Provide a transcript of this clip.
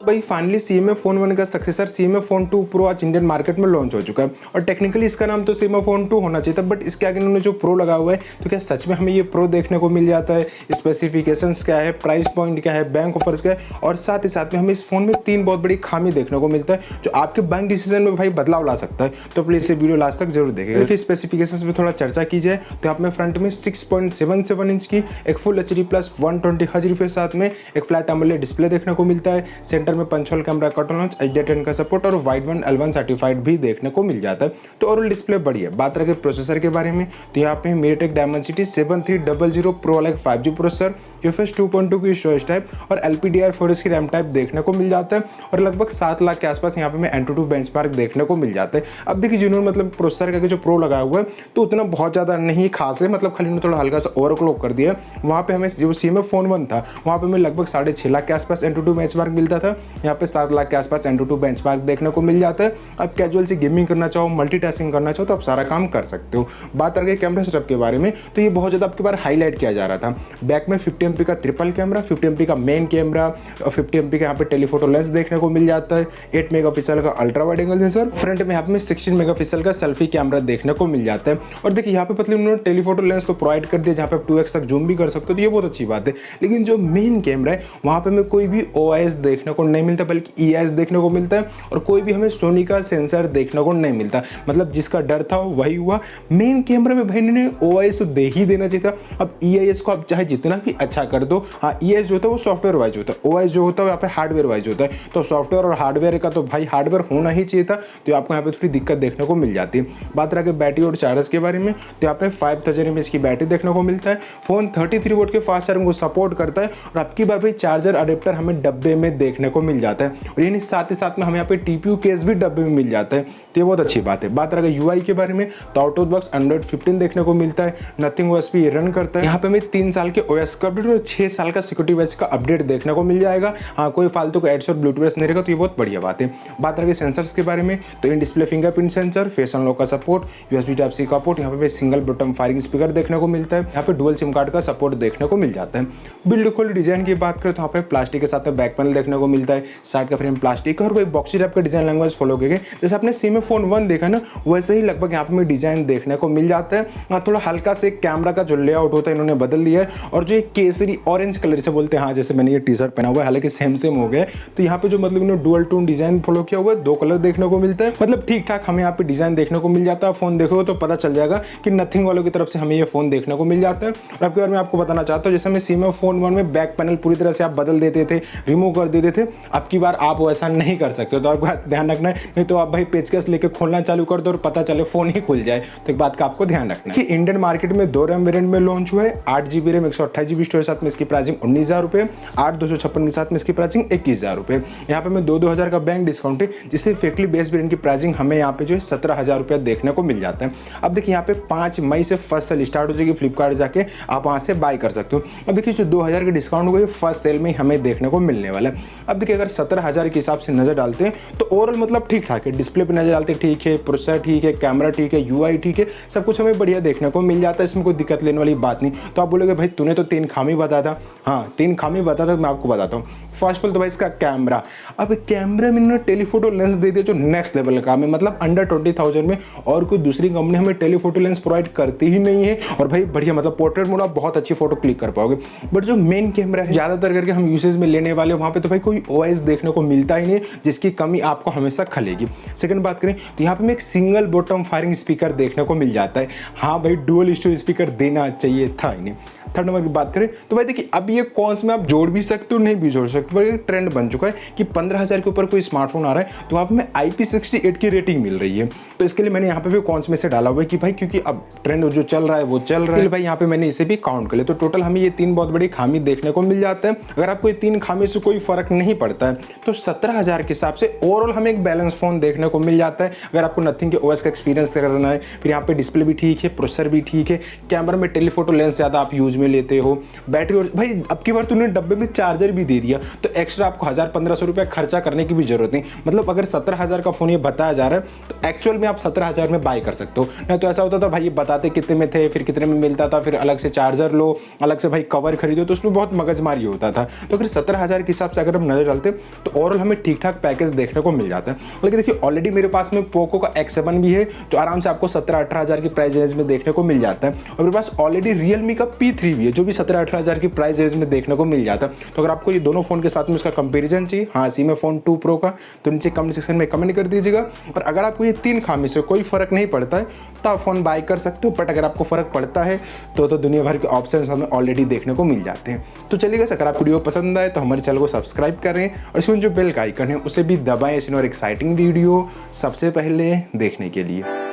भाई finally CMA phone 1 का successor CMA phone 2 pro आज इंडियन मार्केट में लॉन्च हो चुका है और टेक्निकली इसका नाम तो CMA फोन 2 होना चाहिए था, बट इसके आगे इन्होंने जो प्रो लगा हुआ है तो क्या सच में हमें ये प्रो देखने को मिल जाता है? स्पेसिफिकेशंस क्या है, प्राइस पॉइंट क्या है, बैंक ऑफर्स क्या है, और साथ ही साथ में हमें इस फोन में 3 बहुत बड़ी खामी देखने को मिलता है जो आपके बाइंग डिसीजन में भाई बदलाव ला सकता है। तो प्लीज इसे वीडियो लास्ट तक जरूर देखेगा। फिर स्पेसिफिकेशंस पे थोड़ा चर्चा की जाए तो आप में फ्रंट में 6.77 इंच की एक full HD plus 120 hertz refresh साथ में एक फ्लैट एमोलेड डिस्प्ले देखने को मिलता है। सेंटर में punch hole camera cut launch HD10 का सपोर्ट और वाइड वन L1 सर्टिफाइड भी देखने को मिल जाता है। तो ओवरऑल डिस्प्ले बढ़िया। बात रखें प्रोसेसर के बारे में तो यहाँ पे MediaTek Dimensity 7300 Pro वाला एक 5G प्रोसेसर, UFS 2.2 की स्टोरेज टाइप और LPDDR4 की रैम टाइप देखने को मिल जाता है और लगभग 7 लाख के आसपास यहाँ पे हमें Antutu बेंचमार्क देखने को मिल जाता है। अब देखिए जिन्होंने मतलब प्रोसेसर का जो प्रो लगा हुआ है तो उतना बहुत ज़्यादा नहीं खास है, मतलब खाली थोड़ा हल्का सा ओवरक्लॉक कर दिया। वहाँ पे हमें जो CMA फोन 1 था वहाँ पे हमें लगभग 6.5 लाख के आसपास Antutu बेंचमार्क मिलता था, यहाँ पे 7 लाख के आसपास Antutu बेंचमार्क देखने को मिल जाता है। अब कैजुअल से गेमिंग करना चाहो, मल्टीटास्किंग करना चाहो तो आप सारा काम कर सकते हो। बात करें कैमरा सेटअप के बारे में तो ये बहुत ज़्यादा आपके बार हाईलाइट किया जा रहा था। बैक में 50 MP का ट्रिपल कैमरा, 50 MP का मेन कैमरा और 50 MP का यहाँ पे टेलीफोटो लेंस देखने को मिल जाता है। 8 मेगापिक्सल का ultra wide angle sensor, front में यहाँ पे 16 मेगापिक्सल का सेल्फी कैमरा देखने को मिल जाता है। और देखिए यहाँ पे मतलब उन्होंने टेलीफोटो लेंस तो प्रोवाइड कर दिया जहाँ पे आप 2x तक जूम भी कर सकते हो, तो ये बहुत अच्छी बात है। लेकिन जो मेन कैमरा है वहाँ पे हमें कोई भी OIS देखने को नहीं मिलता बल्कि EIS देखने को मिलता है और कोई भी हमें सोनी का सेंसर देखने को नहीं मिलता। मतलब जिसका डर था वही हुआ। मेन कैमरा में भाई इन्होंने OIS तो दे ही देना चाहिए था। अब EIS को आप चाहे जितना भी अच्छा कर दो, हाँ EIS जो होता है वो सॉफ्टवेयर वाइज होता है, OIS जो होता है यहाँ पे हार्डवेयर वाइज होता है। तो सॉफ्टवेयर और हार्डवेयर का तो भाई हार्डवेयर होना ही चाहिए था, तो आपको यहाँ पे थोड़ी दिक्कत देखने को मिल जाती है। बात रहा बैटरी और चार्जर्स के बारे में तो यहाँ पे 5000 mAh की बैटरी देखने को मिलता है। फोन 33 वोल्ट के फास्ट चार्जिंग को सपोर्ट करता है और आपकी बार भाई चार्जर अडेप्टर हमें डब्बे में देखने को मिल जाता है और यानी साथ ही साथ में हमें यहाँ पे TPU केस भी डब्बे में मिल जाता है, तो ये बहुत अच्छी बात है। बात रहा UI के बारे में तो आउट ऑफ बॉक्स Android 15 देखने को मिलता है, नथिंग OS पे रन करता है। यहाँ पे हमें 3 साल के OS का अपडेट और 6 साल का सिक्योरिटी वैच का अपडेट देखने को मिल जाएगा। हाँ कोई फालतू को एड्स और ब्लूटूथ नहीं रहेगा, तो ये बहुत बढ़िया बात है। बात रही सेंसर्स के बारे में तो in display fingerprint sensor, face unlock का सपोर्ट, USB Type-C का पोर्ट, यहाँ पे सिंगल बटन फायरिंग स्पीकर देखने को मिलता है, यहाँ पे डुअल सिम कार्ड का सपोर्ट देखने को मिल जाता है। बिल्ड क्वालिटी डिजाइन की बात करें तो यहाँ पे प्लास्टिक के साथ में बैक पैनल देखने को मिलता है, साइड का फ्रेम प्लास्टिक और वही बॉक्सी टाइप का डिजाइन लैंग्वेज फॉलो किए गए। जैसे आपने CMA फोन 1 देखा ना वैसे ही लगभग यहाँ पे हमें डिजाइन देखने को मिल जाता है। थोड़ा हल्का से कैमरा का जो लेआउट होता है इन्होंने बदल दिया है और जो केसरी ऑरेंज कलर से बोलते हैं, हाँ जैसे मैंने ये टी-शर्ट पहना हुआ है हालांकि सेम हो गए, तो यहाँ पे जो मतलब इन्होंने डुअल टोन डिजाइन फॉलो किया हुआ है, 2 कलर देखने को मिलता है। मतलब ठीक ठाक हमें यहाँ पे डिजाइन देखने को मिल जाता है। फोन देखोगे तो पता चल जाएगा कि नथिंग वालों की तरफ से हमें ये फोन देखने को मिल जाता है। और आपके बारे में आपको बताना चाहता हूँ जैसे हमें CMA फोन 1 में बैक पैनल पूरी तरह से आप बदल देते थे, रिमूव कर देते थे, अब की बार आप वैसा नहीं कर सकते, तो आपको ध्यान रखना है, नहीं तो आप भाई पेचकस लेके खोलना चालू कर दो और पता चले फोन ही खुल जाए। तो एक बात का आपको ध्यान रखना है कि इंडियन मार्केट में 2 रैम वेरिएंट में लॉन्च हुआ है, 8GB रैम 128GB स्टोरेज साथ में इसकी प्राइसिंग 19,000 रुपये, 8/256 के साथ में इसकी प्राइसिंग 21,000 रुपये। यहाँ पे हमें 2,000 का बैंक डिस्काउंट है जिससे फेकली बेस वेरिएंट की प्राइसिंग हमें यहाँ पे जो है 17,000 रुपये देखने को मिल जाता है। अब देखिए यहाँ पे 5 मई से फर्स्ट सेल स्टार्ट हो जाएगी, फ्लिपकार्ट जाके आप वहाँ से बाय कर सकते हो। अब देखिए जो 2,000 का डिस्काउंट होगा फर्स्ट सेल में हमें देखने को मिलने वाला है। अब देखिए अगर 17,000 के हिसाब से नजर डालते हैं तो ओवरऑल मतलब ठीक ठाक है, डिस्प्ले पे नजर डालते ठीक है, प्रोसेसर ठीक है, कैमरा ठीक है, UI ठीक है, सब कुछ हमें बढ़िया देखने को मिल जाता है, इसमें कोई दिक्कत लेने वाली बात नहीं। तो आप बोलोगे भाई तूने तो 3 खामी बता था, हाँ 3 खामी बता था, मैं आपको बताता हूँ। फर्स्ट ऑफ ऑल तो भाई इसका कैमरा, अब कैमरा में इन्होंने टेलीफोटो लेंस दे दिया जो नेक्स्ट लेवल का है, मतलब अंडर 20,000 में और कोई दूसरी कंपनी हमें टेलीफोटो लेंस प्रोवाइड करती ही नहीं है। और भाई बढ़िया मतलब पोर्ट्रेट मोड आप बहुत अच्छी फोटो क्लिक कर पाओगे। बट जो मेन कैमरा है ज़्यादातर करके हम यूसेज में लेने वाले वहाँ पे तो भाई कोई OIS देखने को मिलता ही नहीं, जिसकी कमी आपको हमेशा खलेगी। सेकंड बात करें तो यहाँ पे हमें एक सिंगल बॉटम फायरिंग स्पीकर देखने को मिल जाता है। हाँ भाई डुअल स्टोरेज स्पीकर देना चाहिए था इन्हें। थर्ड नंबर की बात करें तो भाई देखिए अब ये कौन से में आप जोड़ भी सकते हो नहीं भी जोड़ सकते, पर एक ट्रेंड बन चुका है कि 15,000 के ऊपर कोई स्मार्टफोन आ रहा है तो आप में IP68 की रेटिंग मिल रही है। तो इसके लिए मैंने यहाँ पे भी कौन में से डाला हुआ है कि भाई क्योंकि अब ट्रेंड जो चल रहा है वो चल रहा है, भाई यहाँ पे मैंने इसे भी काउंट कर लिया। तो टोटल हमें ये 3 बहुत बड़ी खामी देखने को मिल जाता है। अगर आपको ये 3 खामी से कोई फर्क नहीं पड़ता है तो 17,000 के हिसाब से ओवरऑल हमें एक बैलेंस फोन देखने को मिल जाता है। अगर आपको नथिंग के OS का एक्सपीरियंस करना है, फिर यहाँ पे डिस्प्ले भी ठीक है, प्रोसेसर भी ठीक है, कैमरा में टेलीफोटो लेंस ज़्यादा आप यूज में में लेते हो, बैटरी और भाई अब की बार तूने डब्बे में चार्जर भी दे दिया तो एक्स्ट्रा आपको 1000-1500 रुपये खर्चा करने की भी जरूरत नहीं। मतलब अगर 17,000 का फ़ोन ये बताया जा रहा है तो एक्चुअल में आप 17,000 में बाय कर सकते हो। नहीं तो ऐसा होता था भाई ये बताते कितने में थे, फिर कितने में मिलता था, फिर अलग से चार्जर लो, अलग से भाई कवर खरीदो, तो उसमें बहुत मगजमारी होता था। तो अगर 17,000 के हिसाब से अगर हम नजर डालते तो ओवरऑल हमें ठीक ठाक पैकेज देखने को मिल जाता है। लेकिन देखिए ऑलरेडी मेरे पास में पोको का X7 भी है जो आराम से आपको 17-18,000 की प्राइस रेंज में देखने को मिल जाता है, और मेरे पास ऑलरेडी रियलमी का P3 भी है जो भी 17-18,000 की प्राइस रेंज में देखने को मिल जाता है। तो अगर आपको ये दोनों फोन के साथ में उसका कंपेरिजन चाहिए हाँ सी में फोन 2 प्रो का, तो नीचे कमेंट सेक्शन में कमेंट कर दीजिएगा। और अगर आपको ये 3 खामी से कोई फर्क नहीं पड़ता है तो आप फोन बाय कर सकते हो, बट अगर आपको फर्क पड़ता है तो दुनिया भर के ऑप्शन हमें ऑलरेडी देखने को मिल जाते हैं। तो चलिए गाइस, अगर आपको वीडियो पसंद आए तो हमारे चैनल को सब्सक्राइब करें और इसमें जो बेल का आइकन है उसे भी दबाएं, इसमें और एक्साइटिंग वीडियो सबसे पहले देखने के लिए।